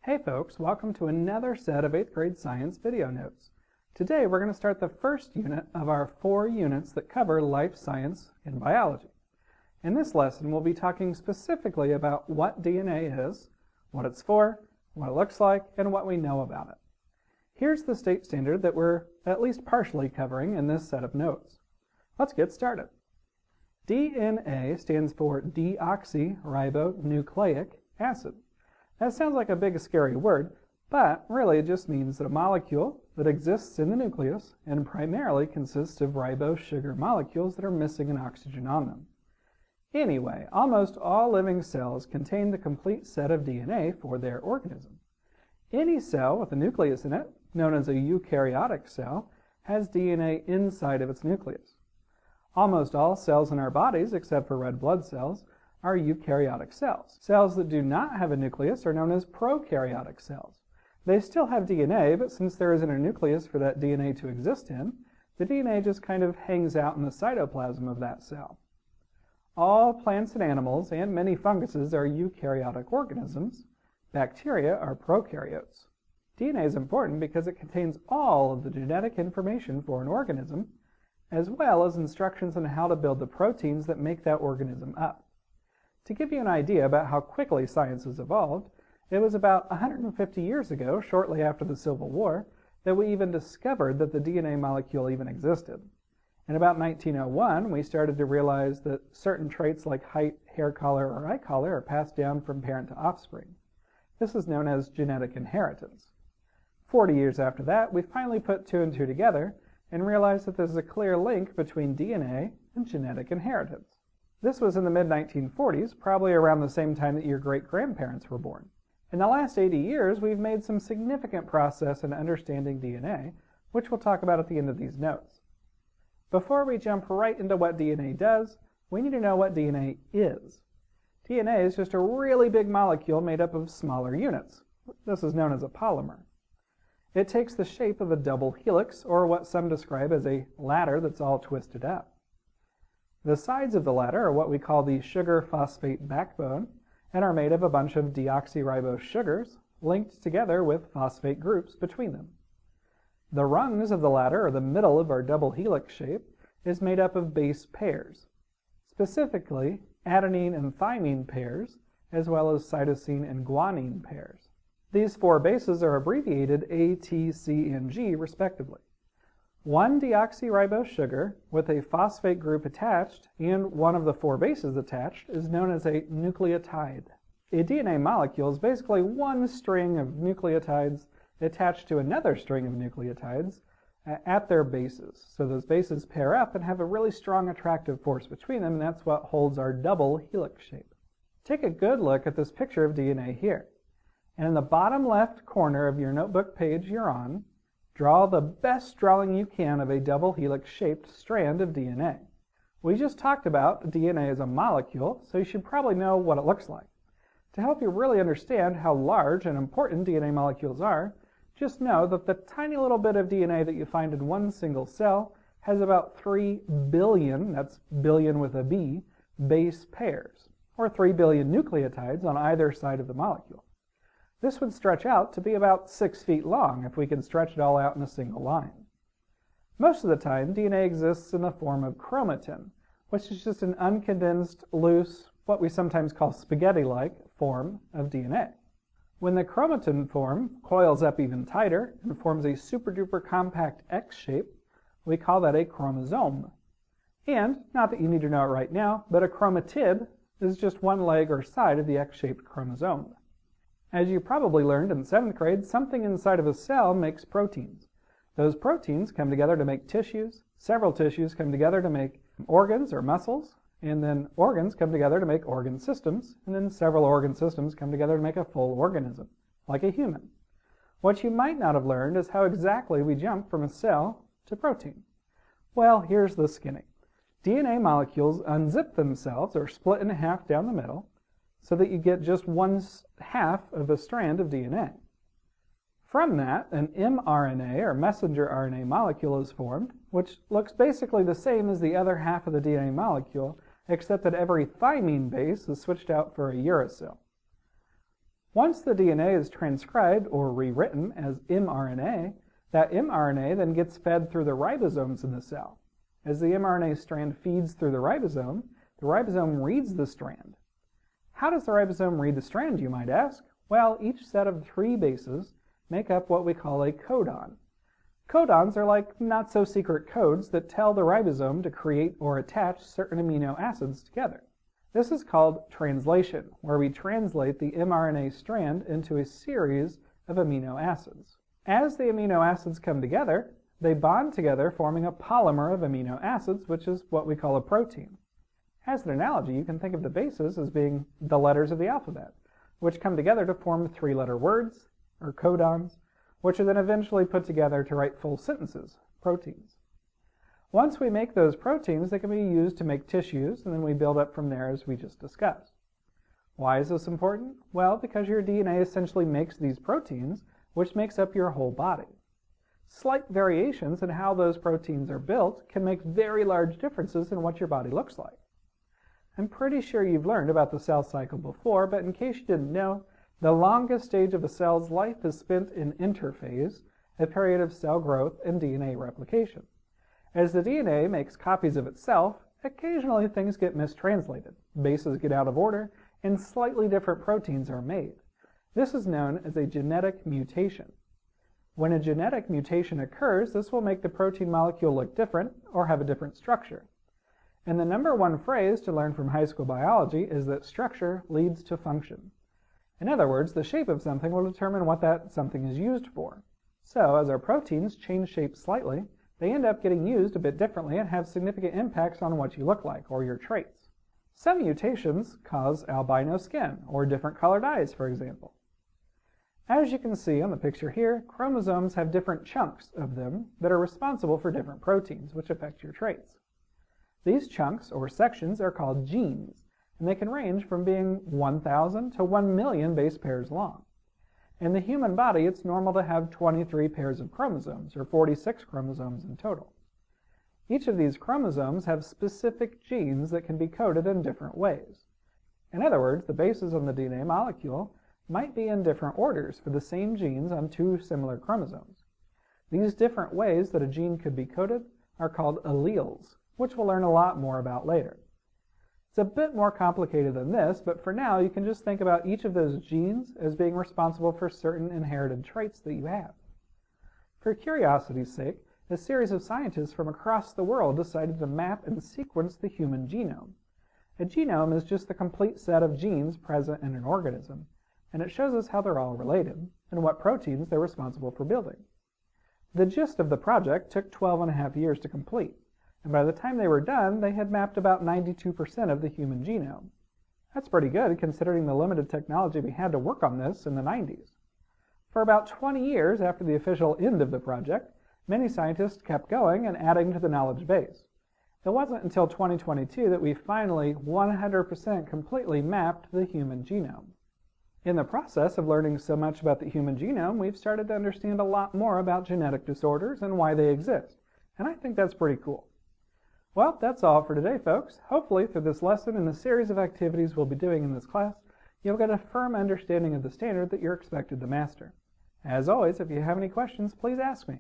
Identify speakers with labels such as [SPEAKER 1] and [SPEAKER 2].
[SPEAKER 1] Hey folks, welcome to another set of 8th grade science video notes. Today we're going to start the first unit of our 4 units that cover life science and biology. In this lesson we'll be talking specifically about what DNA is, what it's for, what it looks like, and what we know about it. Here's the state standard that we're at least partially covering in this set of notes. Let's get started. DNA stands for deoxyribonucleic acid. That sounds like a big scary word, but really it just means that a molecule that exists in the nucleus and primarily consists of ribose sugar molecules that are missing an oxygen on them. Anyway, almost all living cells contain the complete set of DNA for their organism. Any cell with a nucleus in it, known as a eukaryotic cell, has DNA inside of its nucleus. Almost all cells in our bodies, except for red blood cells, are eukaryotic cells. Cells that do not have a nucleus are known as prokaryotic cells. They still have DNA, but since there isn't a nucleus for that DNA to exist in, the DNA just kind of hangs out in the cytoplasm of that cell. All plants and animals and many funguses are eukaryotic organisms. Bacteria are prokaryotes. DNA is important because it contains all of the genetic information for an organism, as well as instructions on how to build the proteins that make that organism up. To give you an idea about how quickly science has evolved, it was about 150 years ago, shortly after the Civil War, that we even discovered that the DNA molecule even existed. In about 1901, we started to realize that certain traits like height, hair color, or eye color are passed down from parent to offspring. This is known as genetic inheritance. 40 years after that, we finally put 2 and 2 together and realized that there's a clear link between DNA and genetic inheritance. This was in the mid-1940s, probably around the same time that your great-grandparents were born. In the last 80 years, we've made some significant progress in understanding DNA, which we'll talk about at the end of these notes. Before we jump right into what DNA does, we need to know what DNA is. DNA is just a really big molecule made up of smaller units. This is known as a polymer. It takes the shape of a double helix, or what some describe as a ladder that's all twisted up. The sides of the ladder are what we call the sugar-phosphate backbone and are made of a bunch of deoxyribose sugars linked together with phosphate groups between them. The rungs of the ladder, or the middle of our double helix shape, is made up of base pairs, specifically adenine and thymine pairs, as well as cytosine and guanine pairs. These 4 bases are abbreviated A, T, C, and G respectively. One deoxyribose sugar with a phosphate group attached and one of the 4 bases attached is known as a nucleotide. A DNA molecule is basically one string of nucleotides attached to another string of nucleotides at their bases. So those bases pair up and have a really strong attractive force between them, and that's what holds our double helix shape. Take a good look at this picture of DNA here. And in the bottom left corner of your notebook page you're on, draw the best drawing you can of a double helix-shaped strand of DNA. We just talked about DNA as a molecule, so you should probably know what it looks like. To help you really understand how large and important DNA molecules are, just know that the tiny little bit of DNA that you find in one single cell has about 3 billion, that's billion with a B, base pairs, or 3 billion nucleotides on either side of the molecule. This would stretch out to be about 6 feet long if we could stretch it all out in a single line. Most of the time, DNA exists in the form of chromatin, which is just an uncondensed, loose, what we sometimes call spaghetti-like form of DNA. When the chromatin form coils up even tighter and forms a super-duper compact X shape, we call that a chromosome. And, not that you need to know it right now, but a chromatid is just one leg or side of the X-shaped chromosome. As you probably learned in 7th grade, something inside of a cell makes proteins. Those proteins come together to make tissues, several tissues come together to make organs or muscles, and then organs come together to make organ systems, and then several organ systems come together to make a full organism, like a human. What you might not have learned is how exactly we jump from a cell to protein. Well, here's the skinny. DNA molecules unzip themselves or split in half down the middle, so that you get just 1/2 of a strand of DNA. From that, an mRNA, or messenger RNA molecule, is formed, which looks basically the same as the other half of the DNA molecule, except that every thymine base is switched out for a uracil. Once the DNA is transcribed or rewritten as mRNA, that mRNA then gets fed through the ribosomes in the cell. As the mRNA strand feeds through the ribosome reads the strand. How does the ribosome read the strand, you might ask? Well, each set of 3 bases make up what we call a codon. Codons are like not-so-secret codes that tell the ribosome to create or attach certain amino acids together. This is called translation, where we translate the mRNA strand into a series of amino acids. As the amino acids come together, they bond together, forming a polymer of amino acids, which is what we call a protein. As an analogy, you can think of the bases as being the letters of the alphabet, which come together to form 3-letter words, or codons, which are then eventually put together to write full sentences, proteins. Once we make those proteins, they can be used to make tissues, and then we build up from there as we just discussed. Why is this important? Well, because your DNA essentially makes these proteins, which makes up your whole body. Slight variations in how those proteins are built can make very large differences in what your body looks like. I'm pretty sure you've learned about the cell cycle before, but in case you didn't know, the longest stage of a cell's life is spent in interphase, a period of cell growth and DNA replication. As the DNA makes copies of itself, occasionally things get mistranslated, bases get out of order, and slightly different proteins are made. This is known as a genetic mutation. When a genetic mutation occurs, this will make the protein molecule look different or have a different structure. And the number one phrase to learn from high school biology is that structure leads to function. In other words, the shape of something will determine what that something is used for. So, as our proteins change shape slightly, they end up getting used a bit differently and have significant impacts on what you look like, or your traits. Some mutations cause albino skin, or different colored eyes, for example. As you can see on the picture here, chromosomes have different chunks of them that are responsible for different proteins, which affect your traits. These chunks, or sections, are called genes, and they can range from being 1,000 to 1 million base pairs long. In the human body, it's normal to have 23 pairs of chromosomes, or 46 chromosomes in total. Each of these chromosomes have specific genes that can be coded in different ways. In other words, the bases on the DNA molecule might be in different orders for the same genes on 2 similar chromosomes. These different ways that a gene could be coded are called alleles, which we'll learn a lot more about later. It's a bit more complicated than this, but for now you can just think about each of those genes as being responsible for certain inherited traits that you have. For curiosity's sake, a series of scientists from across the world decided to map and sequence the human genome. A genome is just the complete set of genes present in an organism, and it shows us how they're all related and what proteins they're responsible for building. The gist of the project took 12.5 years to complete, and by the time they were done, they had mapped about 92% of the human genome. That's pretty good considering the limited technology we had to work on this in the 90s. For about 20 years after the official end of the project, many scientists kept going and adding to the knowledge base. It wasn't until 2022 that we finally 100% completely mapped the human genome. In the process of learning so much about the human genome, we've started to understand a lot more about genetic disorders and why they exist, and I think that's pretty cool. Well, that's all for today, folks. Hopefully, through this lesson and the series of activities we'll be doing in this class, you'll get a firm understanding of the standard that you're expected to master. As always, if you have any questions, please ask me.